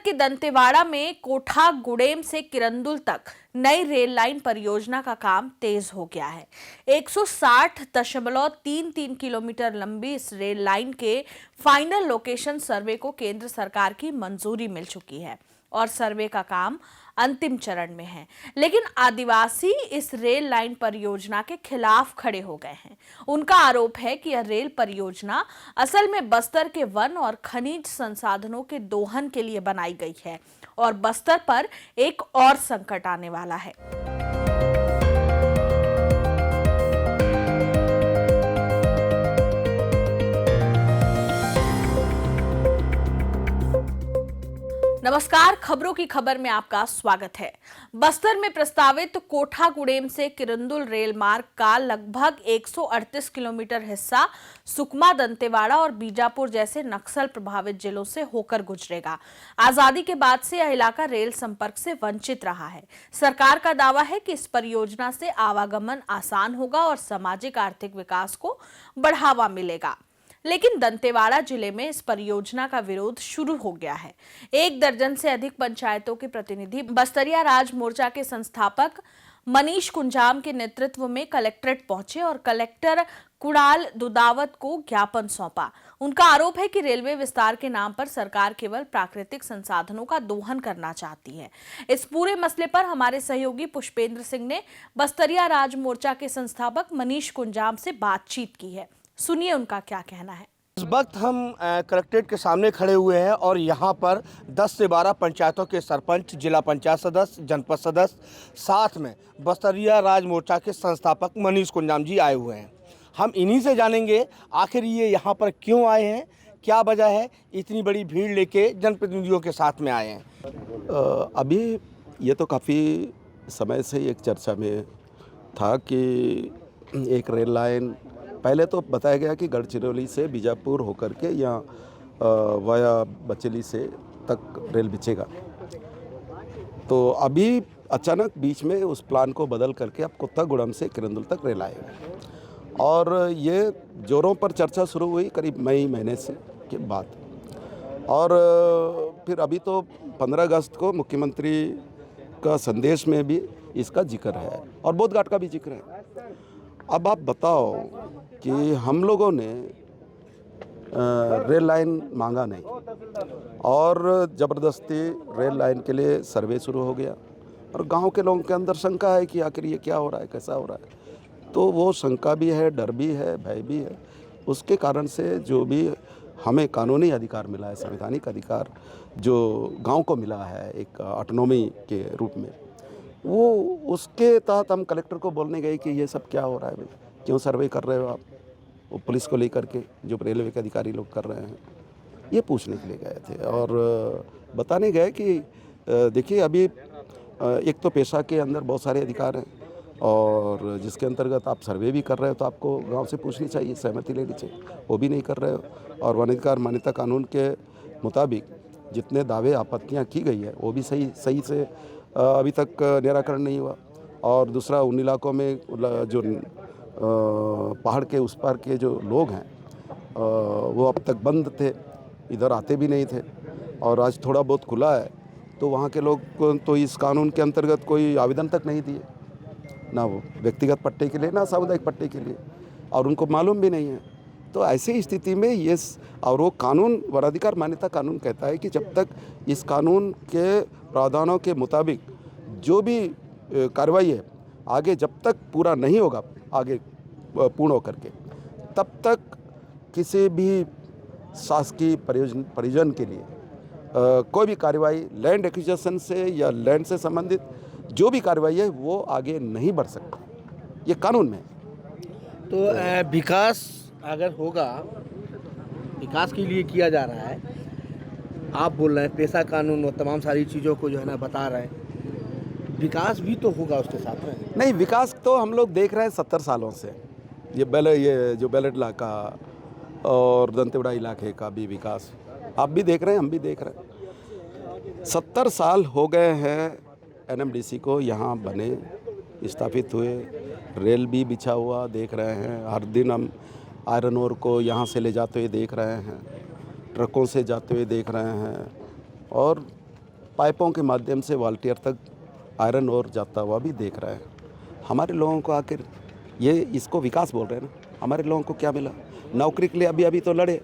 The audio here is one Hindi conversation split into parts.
के दंतेवाड़ा में कोठा गुडेम से किरंदुल तक नई रेल लाइन परियोजना का काम तेज हो गया है। 160.33 किलोमीटर लंबी इस रेल लाइन के फाइनल लोकेशन सर्वे को केंद्र सरकार की मंजूरी मिल चुकी है और सर्वे का काम अंतिम चरण में है। लेकिन आदिवासी इस रेल लाइन परियोजना के खिलाफ खड़े हो गए हैं। उनका आरोप है कि यह रेल परियोजना असल में बस्तर के वन और खनिज संसाधनों के दोहन के लिए बनाई गई है और बस्तर पर एक और संकट आने वाला है। नमस्कार, खबरों की खबर में आपका स्वागत है। बस्तर में प्रस्तावित कोठा गुडेम से किरंदुल रेल मार्ग का लगभग 138 किलोमीटर हिस्सा सुकमा, दंतेवाड़ा और बीजापुर जैसे नक्सल प्रभावित जिलों से होकर गुजरेगा। आजादी के बाद से यह इलाका रेल संपर्क से वंचित रहा है। सरकार का दावा है कि इस परियोजना से आवागमन आसान होगा और सामाजिक आर्थिक विकास को बढ़ावा मिलेगा। लेकिन दंतेवाड़ा जिले में इस परियोजना का विरोध शुरू हो गया है। 1 दर्जन से अधिक पंचायतों के प्रतिनिधि बस्तरिया राज मोर्चा के संस्थापक मनीष कुंजाम के नेतृत्व में कलेक्ट्रेट पहुंचे और कलेक्टर कुणाल दुदावत को ज्ञापन सौंपा। उनका आरोप है कि रेलवे विस्तार के नाम पर सरकार केवल प्राकृतिक संसाधनों का दोहन करना चाहती है। इस पूरे मसले पर हमारे सहयोगी पुष्पेंद्र सिंह ने बस्तरिया राज मोर्चा के संस्थापक मनीष कुंजाम से बातचीत की है। सुनिए उनका क्या कहना है। इस वक्त हम कलेक्ट्रेट के सामने खड़े हुए हैं और यहाँ पर 10 से 12 पंचायतों के सरपंच, जिला पंचायत सदस्य, जनपद सदस्य, साथ में बस्तरिया राज मोर्चा के संस्थापक मनीष कुंजाम जी आए हुए हैं। हम इन्हीं से जानेंगे आखिर ये यहाँ पर क्यों आए हैं, क्या वजह है इतनी बड़ी भीड़ लेके जनप्रतिनिधियों के साथ में आए हैं। अभी ये तो काफ़ी समय से एक चर्चा में था कि एक रेल लाइन, पहले तो बताया गया कि गढ़चिरौली से बीजापुर होकर के यहाँ वाया बचेली से तक रेल बिछेगा। तो अभी अचानक बीच में उस प्लान को बदल करके अब कोठा गुडेम से किरंदुल तक रेल आएगा और ये जोरों पर चर्चा शुरू हुई करीब मई महीने से के बाद। और फिर अभी तो 15 अगस्त को मुख्यमंत्री का संदेश में भी इसका जिक्र है और बोधघाट का भी जिक्र है। अब आप बताओ कि हम लोगों ने रेल लाइन मांगा नहीं और ज़बरदस्ती रेल लाइन के लिए सर्वे शुरू हो गया और गांव के लोगों के अंदर शंका है कि आखिर ये क्या हो रहा है, कैसा हो रहा है। तो वो शंका भी है, डर भी है, भय भी है। उसके कारण से जो भी हमें कानूनी अधिकार मिला है, संवैधानिक अधिकार जो गांव को मिला है एक ऑटोनॉमी के रूप में, वो उसके तहत हम कलेक्टर को बोलने गए कि ये सब क्या हो रहा है भाई, क्यों सर्वे कर रहे हो आप, वो पुलिस को लेकर के जो रेलवे के अधिकारी लोग कर रहे हैं, ये पूछने के लिए गए थे। और बताने गए कि देखिए अभी एक तो पेशा के अंदर बहुत सारे अधिकार हैं और जिसके अंतर्गत आप सर्वे भी कर रहे हो तो आपको गांव से पूछनी चाहिए, सहमति लेनी चाहिए, वो भी नहीं कर रहे हो। और वन अधिकार मान्यता कानून के मुताबिक जितने दावे आपत्तियाँ की गई है वो भी सही से अभी तक निराकरण नहीं हुआ। और दूसरा, उन इलाकों में जो पहाड़ के उस पार के जो लोग हैं वो अब तक बंद थे, इधर आते भी नहीं थे और आज थोड़ा बहुत खुला है तो वहाँ के लोग तो इस कानून के अंतर्गत कोई आवेदन तक नहीं दिए, ना वो व्यक्तिगत पट्टे के लिए ना सामुदायिक पट्टे के लिए, और उनको मालूम भी नहीं है। तो ऐसी स्थिति में ये और वो कानून, वन अधिकार मान्यता कानून कहता है कि जब तक इस कानून के प्रावधानों के मुताबिक जो भी कार्रवाई है आगे जब तक पूरा नहीं होगा, आगे पूर्ण होकर के, तब तक किसी भी शासकीय परियोजन के लिए कोई भी कार्रवाई लैंड एक्विजिशन से या लैंड से संबंधित जो भी कार्रवाई है वो आगे नहीं बढ़ सकता, ये कानून में। तो विकास अगर होगा, विकास के लिए किया जा रहा है, आप बोल रहे हैं पेशा कानून और तमाम सारी चीज़ों को जो है ना बता रहे हैं, विकास भी तो होगा उसके साथ में। नहीं, विकास तो हम लोग देख रहे हैं 70 सालों से, ये जो बेलट इलाका और दंतेवाड़ा इलाके का भी विकास आप भी देख रहे हैं, हम भी देख रहे हैं। 70 साल हो गए हैं एनएमडीसी को यहाँ बने, स्थापित हुए, रेल भी बिछा हुआ देख रहे हैं। हर दिन हम आयरन ओर को यहाँ से ले जाते हुए देख रहे हैं, ट्रकों से जाते हुए देख रहे हैं और पाइपों के माध्यम से वाल्टियर तक आयरन और जाता हुआ भी देख रहे हैं। हमारे लोगों को आखिर ये इसको विकास बोल रहे हैं ना। हमारे लोगों को क्या मिला? नौकरी के लिए अभी अभी तो लड़े,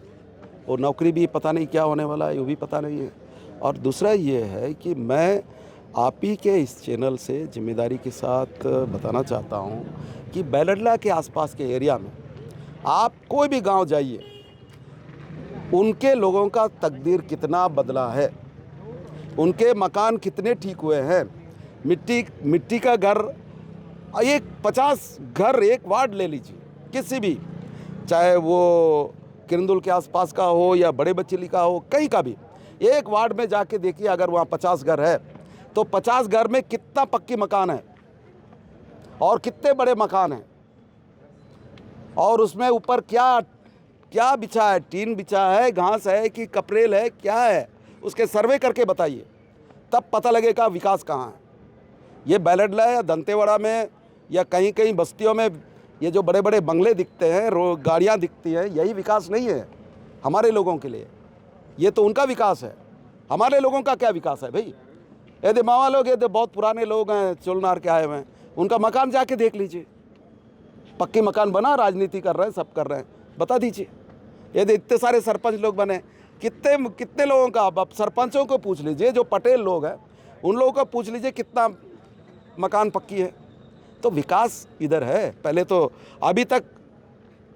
और नौकरी भी पता नहीं क्या होने वाला है, ये भी पता नहीं है। और दूसरा ये है कि मैं आप ही के इस चैनल से जिम्मेदारी के साथ बताना चाहता हूँ कि बेलडला के आसपास के एरिया में आप कोई भी गांव जाइए, उनके लोगों का तकदीर कितना बदला है, उनके मकान कितने ठीक हुए हैं। मिट्टी का घर, एक 50 घर एक वार्ड ले लीजिए, किसी भी, चाहे वो किरंदुल के आसपास का हो या बड़े बचेली का हो, कहीं का भी, एक वार्ड में जाके देखिए, अगर वहाँ 50 घर है तो 50 घर में कितना पक्की मकान है और कितने बड़े मकान हैं, और उसमें ऊपर क्या क्या बिछा है, टीन बिछा है, घास है कि कपरेल है, क्या है, उसके सर्वे करके बताइए, तब पता लगेगा विकास कहाँ है। ये बेलडला या दंतेवाड़ा में या कहीं कहीं बस्तियों में ये जो बड़े बड़े बंगले दिखते हैं, गाड़ियाँ दिखती हैं, यही विकास नहीं है हमारे लोगों के लिए। ये तो उनका विकास है, हमारे लोगों का क्या विकास है भाई? यदि मावा लोग, यदि बहुत पुराने लोग हैं, चुलनार के आए हुए हैं, उनका मकान जाके देख लीजिए, पक्के मकान बना, राजनीति कर रहे हैं, सब कर रहे हैं, बता दीजिए। यदि इतने सारे सरपंच लोग बने, कितने लोगों का, अब सरपंचों को पूछ लीजिए, जो पटेल लोग हैं उन लोगों को पूछ लीजिए कितना मकान पक्की है। तो विकास इधर है। पहले तो अभी तक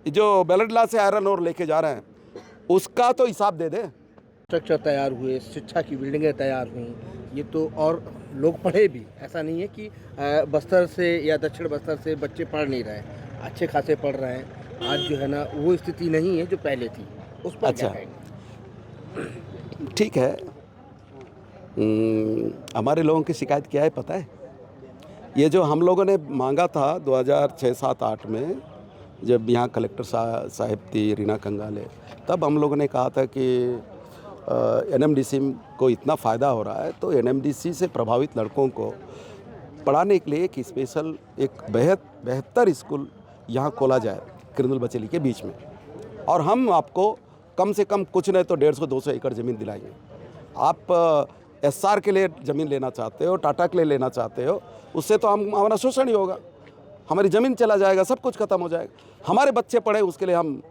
जो बेलडला से आयरन और लेके जा रहे हैं उसका तो हिसाब दे दे। स्ट्रक्चर तैयार हुए, शिक्षा की बिल्डिंगें तैयार हुई, ये तो, और लोग पढ़े भी, ऐसा नहीं है कि बस्तर से या दक्षिण बस्तर से बच्चे पढ़ नहीं रहे, अच्छे खासे पढ़ रहे हैं। आज जो है ना वो स्थिति नहीं है जो पहले थी, उस पर क्या कहेंगे? ठीक है। हमारे लोगों की शिकायत क्या है पता है? ये जो हम लोगों ने मांगा था 2006-07-08 में, जब यहाँ कलेक्टर साहब थी रीना कंगाले, तब हम लोगों ने कहा था कि एनएमडीसी को इतना फ़ायदा हो रहा है तो एनएमडीसी से प्रभावित लड़कों को पढ़ाने के लिए एक स्पेशल, एक बेहतर स्कूल यहाँ खोला जाए किरंदुल बचेली के बीच में, और हम आपको कम से कम कुछ नहीं तो 150-200 एकड़ ज़मीन दिलाएंगे। आप एसआर के लिए ज़मीन लेना चाहते हो, टाटा के लिए लेना चाहते हो, उससे तो हमारा शोषण ही होगा, हमारी ज़मीन चला जाएगा, सब कुछ ख़त्म हो जाएगा। हमारे बच्चे पढ़े, उसके लिए हम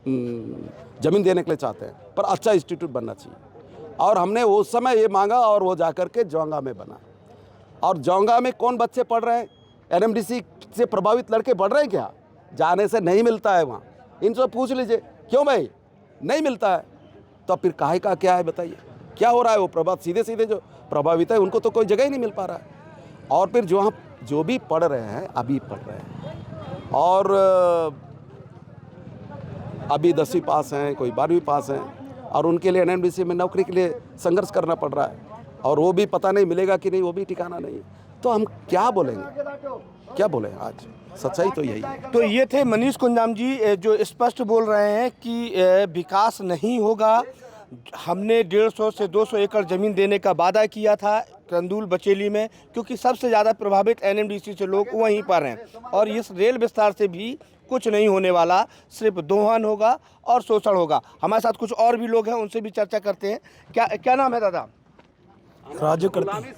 ज़मीन देने के लिए चाहते हैं, पर अच्छा इंस्टीट्यूट बनना चाहिए। और हमने उस समय ये मांगा और वो जाकर के जोंगा में बना। और जोंगा में कौन बच्चे पढ़ रहे हैं? एनएमडीसी से प्रभावित लड़के पढ़ रहे हैं क्या? जाने से नहीं मिलता है वहाँ, इनसे पूछ लीजिए क्यों भाई नहीं मिलता है, तो फिर काहे का क्या है बताइए, क्या हो रहा है? वो सीधे जो प्रभावित है उनको तो कोई जगह ही नहीं मिल पा रहा है। और फिर जो भी पढ़ रहे हैं अभी पढ़ रहे हैं, और अभी 10वीं पास हैं, कोई 12वीं पास हैं, और उनके लिए एनएमडीसी में नौकरी के लिए संघर्ष करना पड़ रहा है, और वो भी पता नहीं मिलेगा कि नहीं, वो भी ठिकाना नहीं है। तो हम क्या बोलेंगे, क्या बोलें? आज सच्चाई तो यही है। तो ये थे मनीष कुंजाम जी, जो स्पष्ट बोल रहे हैं कि विकास नहीं होगा। हमने 150 से 200 एकड़ ज़मीन देने का वादा किया था किरंदुल बचेली में, क्योंकि सबसे ज़्यादा प्रभावित एनएमडीसी से लोग वहीं पर हैं, और इस रेल विस्तार से भी कुछ नहीं होने वाला, सिर्फ दोहन होगा और शोषण होगा। हमारे साथ कुछ और भी लोग हैं, उनसे भी चर्चा करते हैं। क्या नाम है दादा? राजू करते,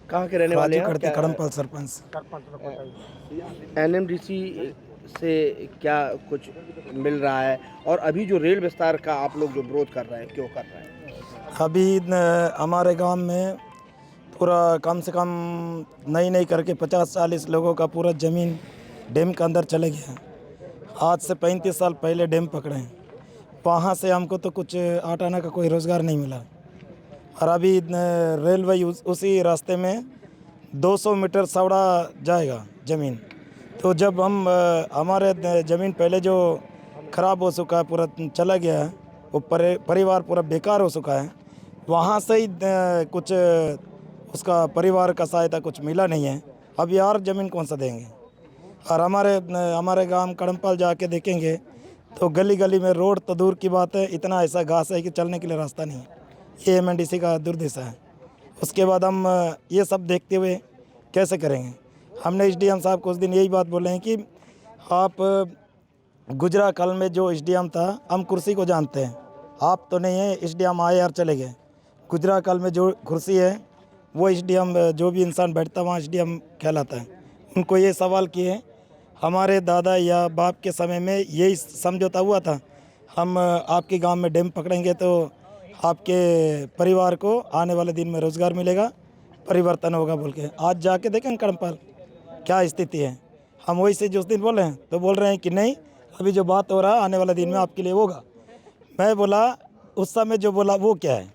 कहाँ के रहने वाले हैं? राजू करते, कड़मपाल सरपंच। एनएमडीसी से क्या कुछ मिल रहा है, और अभी जो रेल विस्तार का आप लोग जो विरोध कर रहे हैं, क्यों कर रहे हैं? अभी हमारे गांव में पूरा कम से कम नई करके 50-40 लोगों का पूरा ज़मीन डैम के अंदर चले गया। आज से 35 साल पहले डैम पकड़े हैं, वहाँ से हमको तो कुछ आटाना का कोई रोज़गार नहीं मिला। और अभी रेलवे उसी रास्ते में 200 मीटर सवड़ा जाएगा ज़मीन। तो जब हम हमारे ज़मीन पहले जो ख़राब हो चुका है, पूरा चला गया है, वो परिवार पूरा बेकार हो चुका है, वहाँ से ही कुछ उसका परिवार का सहायता कुछ मिला नहीं है। अब यार ज़मीन कौन सा देंगे? और हमारे गांव कड़मपाल जाके देखेंगे तो गली गली में रोड तो दूर की बात है, इतना ऐसा घास है कि चलने के लिए रास्ता नहीं है। ये एमएनडीसी का दुर्दशा है। उसके बाद हम ये सब देखते हुए कैसे करेंगे? हमने एसडीएम साहब को उस दिन यही बात बोले हैं कि आप गुजरा काल में जो एसडीएम था, हम कुर्सी को जानते हैं, आप तो नहीं है। एसडीएम आए यार चले गए, गुजरा काल में जो कुर्सी है वो एसडीएम, जो भी इंसान बैठता वहाँ एसडीएम कहलाता है। उनको ये सवाल किए, हमारे दादा या बाप के समय में यही समझौता हुआ था, हम आपके गांव में डैम पकड़ेंगे तो आपके परिवार को आने वाले दिन में रोज़गार मिलेगा, परिवर्तन होगा बोल के। आज जाके देखें कड़मपाल क्या स्थिति है। हम वही से जो उस दिन बोले हैं तो बोल रहे हैं कि नहीं, अभी जो बात हो रहा है आने वाले दिन में आपके लिए होगा। मैं बोला उस समय जो बोला वो क्या है,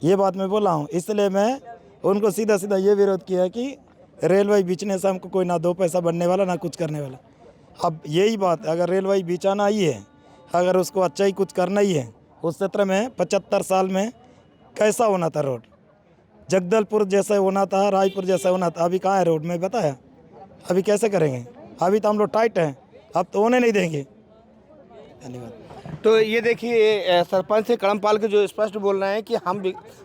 ये बात मैं बोला हूँ। इसलिए मैं उनको सीधा सीधा ये विरोध किया कि रेलवे बीचने से हमको कोई ना 2 पैसा बनने वाला ना कुछ करने वाला। अब यही बात, अगर रेलवे बीचाना ही है, अगर उसको अच्छा ही कुछ करना ही है, उस क्षेत्र में 75 साल में कैसा होना था रोड, जगदलपुर जैसा होना था, रायपुर जैसा होना था। अभी कहाँ है रोड, मैं बताया, अभी कैसे करेंगे? अभी तो हम लोग टाइट हैं, अब तो होने नहीं देंगे। धन्यवाद। तो ये देखिए सरपंच से कड़मपाल के जो स्पष्ट बोल रहे हैं कि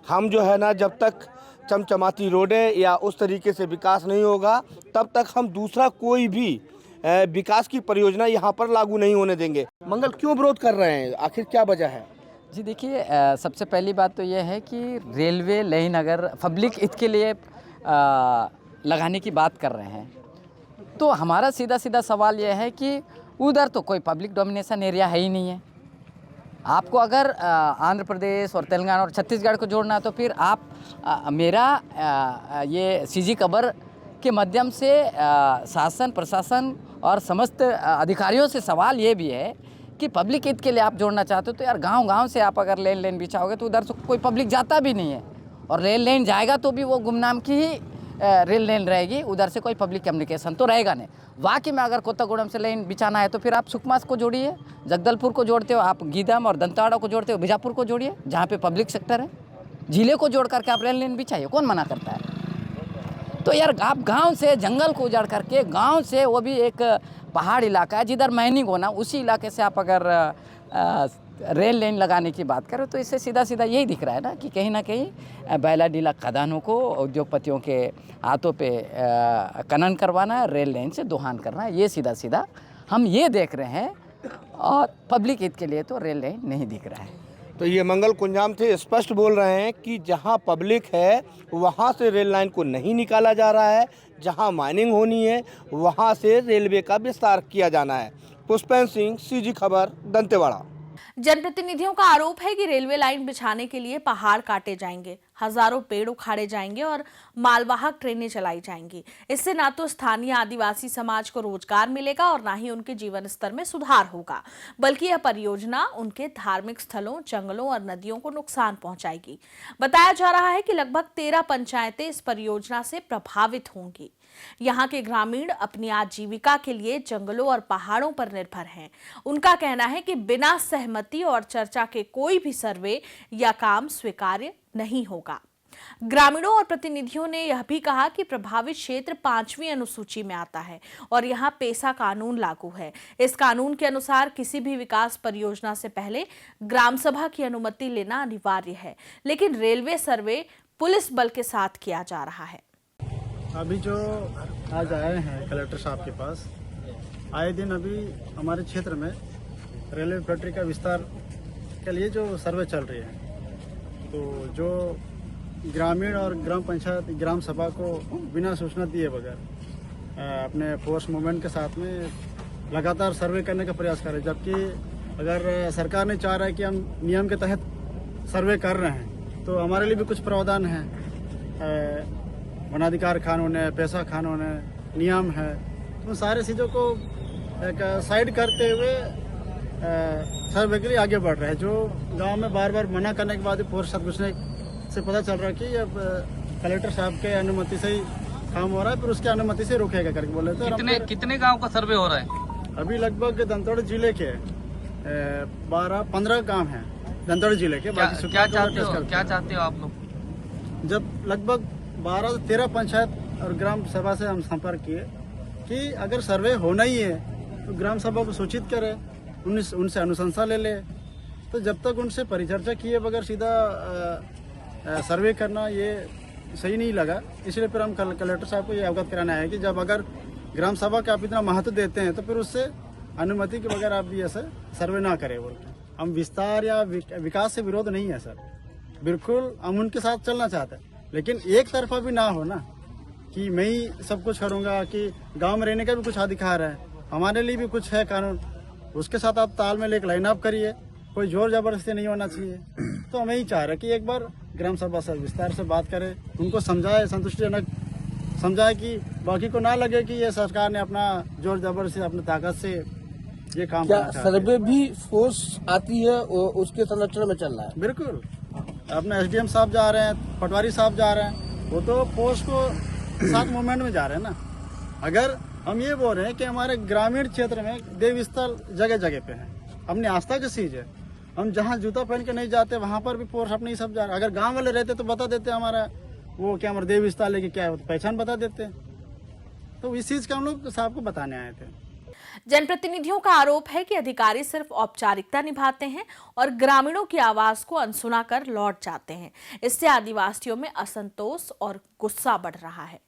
हम जो है ना, जब तक चमचमाती रोडें या उस तरीके से विकास नहीं होगा तब तक हम दूसरा कोई भी विकास की परियोजना यहाँ पर लागू नहीं होने देंगे। मंगल, क्यों विरोध कर रहे हैं, आखिर क्या वजह है? जी देखिए, सबसे पहली बात तो यह है कि रेलवे लाइन अगर पब्लिक हित के लिए लगाने की बात कर रहे हैं तो हमारा सीधा सीधा सवाल यह है कि उधर तो कोई पब्लिक डोमिनेशन एरिया है ही नहीं है। आपको अगर आंध्र प्रदेश और तेलंगाना और छत्तीसगढ़ को जोड़ना है तो फिर आप मेरा ये सीजी खबर के माध्यम से शासन प्रशासन और समस्त अधिकारियों से सवाल ये भी है कि पब्लिक हित के लिए आप जोड़ना चाहते हो तो यार गांव-गांव से आप अगर लेन बिछाओगे तो उधर से कोई पब्लिक जाता भी नहीं है, और रेल लाइन जाएगा तो भी वो गुमनाम की ही रेल लाइन रहेगी, उधर से कोई पब्लिक कम्युनिकेशन तो रहेगा नहीं। वाकई में अगर कोत्तागुड़म से लाइन बिछाना है तो फिर आप सुकमा को जोड़िए, जगदलपुर को जोड़ते हो, आप गीदम और दंतेवाड़ा को जोड़ते हो, बीजापुर को जोड़िए जहाँ पे पब्लिक सेक्टर है, जिले को जोड़ करके आप रेल लाइन बिछाइए, कौन मना करता है? तो यार आप गांव से जंगल को उजाड़ करके, गांव से वो भी एक पहाड़ इलाका है जिधर माइनिंग होना, उसी इलाके से आप अगर रेल लाइन लगाने की बात करें तो इससे सीधा सीधा यही दिख रहा है ना कि कहीं ना कहीं बैला डीला खदानों को उद्योगपतियों के हाथों पे खनन करवाना है, रेल लाइन से दोहन करना है, ये सीधा सीधा हम ये देख रहे हैं। और पब्लिक हित के लिए तो रेल लाइन नहीं दिख रहा है। तो ये मंगल कुंजाम थे स्पष्ट बोल रहे हैं कि जहां पब्लिक है वहां से रेल लाइन को नहीं निकाला जा रहा है, जहां माइनिंग होनी है वहां से रेलवे का विस्तार किया जाना है। पुष्पेंद्र सिंह, सीजी खबर, दंतेवाड़ा। जनप्रतिनिधियों का आरोप है कि रेलवे लाइन बिछाने के लिए पहाड़ काटे जाएंगे, हजारों पेड़ उखाड़े जाएंगे और मालवाहक ट्रेनें चलाई जाएंगी। इससे ना तो स्थानीय आदिवासी समाज को रोजगार मिलेगा और ना ही उनके जीवन स्तर में सुधार होगा, बल्कि यह परियोजना उनके धार्मिक स्थलों, जंगलों और नदियों को नुकसान पहुंचाएगी। बताया जा रहा है कि लगभग 13 पंचायतें इस परियोजना से प्रभावित होंगी। यहाँ के ग्रामीण अपनी आजीविका के लिए जंगलों और पहाड़ों पर निर्भर हैं। उनका कहना है कि बिना सहमति और चर्चा के कोई भी सर्वे या काम स्वीकार्य नहीं होगा। ग्रामीणों और प्रतिनिधियों ने यह भी कहा कि प्रभावित क्षेत्र 5वीं अनुसूची में आता है और यहाँ पेसा कानून लागू है। इस कानून के अनुसार किसी भी विकास परियोजना से पहले ग्राम सभा की अनुमति लेना अनिवार्य है, लेकिन रेलवे सर्वे पुलिस बल के साथ किया जा रहा है। अभी जो आज आए हैं कलेक्टर साहब के पास, आए दिन अभी हमारे क्षेत्र में रेलवे पटरी का विस्तार के लिए जो सर्वे चल रही है, तो जो ग्रामीण और ग्राम पंचायत ग्राम सभा को बिना सूचना दिए बगैर अपने फोर्स मूवमेंट के साथ में लगातार सर्वे करने का प्रयास कर रहे हैं। जबकि अगर सरकार ने चाह रहा है कि हम नियम के तहत सर्वे कर रहे हैं तो हमारे लिए भी कुछ प्रावधान है, वनाधिकार कानून है, पैसा कानून है, नियम है, तो सारे चीज़ों को एक साइड करते हुए सर्वे के लिए आगे बढ़ रहे हैं। जो गांव में बार बार मना करने के बाद फोर्स साथ घुसने से पता चल रहा है कि अब कलेक्टर साहब के अनुमति से ही काम हो रहा है, फिर उसकी अनुमति से रोकेगा करके बोले थे। कितने गांव का सर्वे हो रहा है? अभी लगभग दंतेवाड़ा जिले के 12-15 गांव हैं दंतेवाड़ा जिले के। क्या चाहते हो आप लोग? जब लगभग 12 से 13 पंचायत और ग्राम सभा से हम संपर्क किए कि अगर सर्वे होना ही है तो ग्राम सभा को सूचित करें, उनसे अनुशंसा ले ले। तो जब तक उनसे परिचर्चा किए बगैर सीधा सर्वे करना ये सही नहीं लगा, इसलिए फिर हम कलेक्टर साहब को ये अवगत कराना है कि जब अगर ग्राम सभा का आप इतना महत्व देते हैं तो फिर उससे अनुमति के बगैर आप भी ऐसे सर्वे ना करें। बोल हम विस्तार या विकास से विरोध नहीं है सर, बिल्कुल हम उनके साथ चलना चाहते हैं, लेकिन एक तरफा भी ना हो ना कि मैं ही सब कुछ करूंगा, कि गांव में रहने का भी कुछ अधिकार है, हमारे लिए भी कुछ है कानून, उसके साथ आप तालमेल एक लाइन अप करिए, कोई जोर जबरदस्ती नहीं होना चाहिए। तो हमें ही चाह रहे कि एक बार ग्राम सभा से विस्तार से बात करें, उनको समझाए, संतुष्टिजनक समझाए कि बाकी को ना लगे कि ये सरकार ने अपना जोर जबरदस्ती अपनी ताकत से ये काम क्या करना चाहती है। सर्वे भी फोर्स आती है उसके संरक्षण में चल रहा है? बिल्कुल, अपने एसडीएम साहब जा रहे हैं, पटवारी साहब जा रहे हैं, वो तो पोस्ट को साथ मूवमेंट में जा रहे हैं ना। अगर हम ये बोल रहे हैं कि हमारे ग्रामीण क्षेत्र में देव स्थल जगह जगह पे है, अपनी आस्था की चीज है, हम जहाँ जूता पहन के नहीं जाते वहां पर भी फोर्स अपने ही सब जा रहे हैं। अगर गांव वाले रहते तो बता देते हमारा वो क्या हमारे देव स्थल है कि क्या है, तो पहचान बता देते। तो इस चीज का हम लोग साहब को बताने आए थे। जनप्रतिनिधियों का आरोप है कि अधिकारी सिर्फ औपचारिकता निभाते हैं और ग्रामीणों की आवाज को अनसुना कर लौट जाते हैं। इससे आदिवासियों में असंतोष और गुस्सा बढ़ रहा है।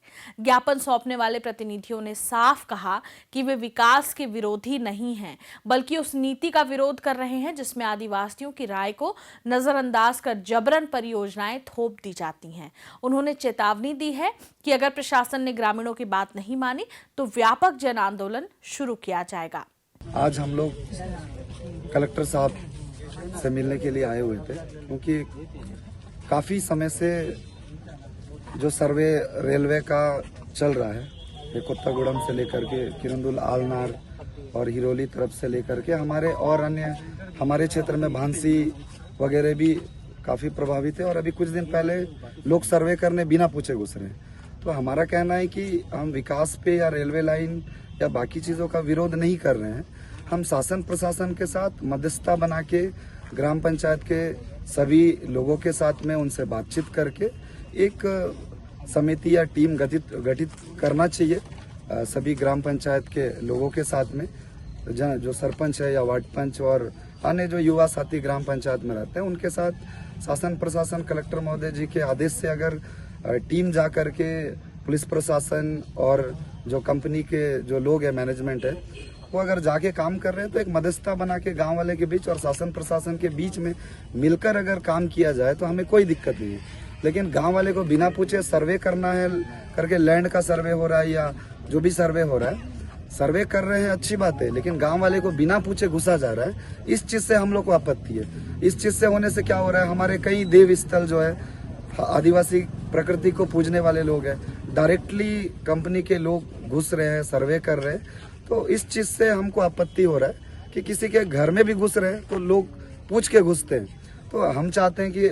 ज्ञापन सौंपने वाले प्रतिनिधियों ने साफ कहा कि वे विकास के विरोधी नहीं हैं, बल्कि उस नीति का विरोध कर रहे हैं जिसमें आदिवासियों की राय को नजरअंदाज कर जबरन परियोजनाएं थोप दी जाती हैं। उन्होंने चेतावनी दी है कि अगर प्रशासन ने ग्रामीणों की बात नहीं मानी तो व्यापक जन आंदोलन शुरू किया जाएगा। आज हम लोग कलेक्टर साहब से मिलने के लिए आए हुए थे, क्योंकि काफी समय से जो सर्वे रेलवे का चल रहा है, ये कोत्तागुड़म से लेकर के किरंदुल, आलनार और हिरोली तरफ से लेकर के हमारे और अन्य हमारे क्षेत्र में भांसी वगैरह भी काफी प्रभावित है। और अभी कुछ दिन पहले लोग सर्वे करने बिना पूछे घुस रहे हैं। तो हमारा कहना है कि हम विकास पे या रेलवे लाइन या बाकी चीजों का विरोध नहीं कर रहे हैं। हम शासन प्रशासन के साथ मध्यस्थता बना के ग्राम पंचायत के सभी लोगों के साथ में उनसे बातचीत करके एक समिति या टीम गठित करना चाहिए सभी ग्राम पंचायत के लोगों के साथ में, जो सरपंच है या वार्ड पंच और अन्य जो युवा साथी ग्राम पंचायत में रहते हैं, उनके साथ शासन प्रशासन कलेक्टर महोदय जी के आदेश से अगर टीम जा करके पुलिस प्रशासन और जो कंपनी के जो लोग है, मैनेजमेंट है, वो अगर जाके काम कर रहे हैं तो एक मध्यस्थता बना के गांव वाले के बीच और शासन प्रशासन के बीच में मिलकर अगर काम किया जाए तो हमें कोई दिक्कत नहीं है। लेकिन गांव वाले को बिना पूछे सर्वे करना है करके, लैंड का सर्वे हो रहा है या जो भी सर्वे हो रहा है, सर्वे कर रहे हैं अच्छी बात है, लेकिन गांव वाले को बिना पूछे घुसा जा रहा है। इस चीज से हम लोग को आपत्ति है। इस चीज से होने से क्या हो रहा है, हमारे कई देव स्थल जो है आदिवासी प्रकृति को पूजने वाले लोग हैं, डायरेक्टली कंपनी के लोग घुस रहे हैं, सर्वे कर रहे हैं। तो इस चीज से हमको आपत्ति हो रहा है कि किसी के घर में भी घुस रहे हैं तो लोग पूछ के घुसते हैं। तो हम चाहते हैं कि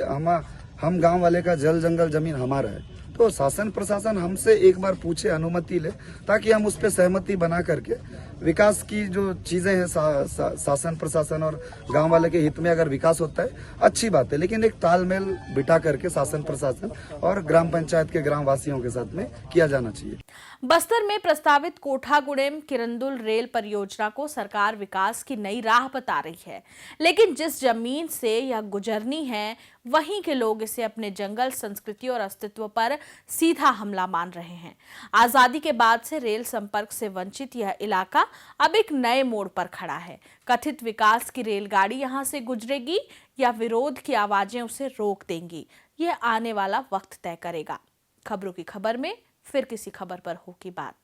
हम गांव वाले का जल जंगल जमीन हमारा है, तो शासन प्रशासन हमसे एक बार पूछे, अनुमति ले, ताकि हम उस पर सहमति बना करके विकास की जो चीजें हैं शासन प्रशासन और गांव वाले के हित में अगर विकास होता है अच्छी बात है, लेकिन एक तालमेल बिठा करके शासन प्रशासन और ग्राम पंचायत के ग्राम वासियों के साथ में किया जाना चाहिए। बस्तर में प्रस्तावित कोठागुड़ेम किरंदुल रेल परियोजना को सरकार विकास की नई राह बता रही है, लेकिन जिस जमीन से यह गुजरनी है वहीं के लोग इसे अपने जंगल, संस्कृति और अस्तित्व पर सीधा हमला मान रहे हैं। आजादी के बाद से रेल संपर्क से वंचित यह इलाका अब एक नए मोड़ पर खड़ा है। कथित विकास की रेलगाड़ी यहां से गुजरेगी या विरोध की आवाजें उसे रोक देंगी, यह आने वाला वक्त तय करेगा। खबरों की खबर में फिर किसी खबर पर होगी बात।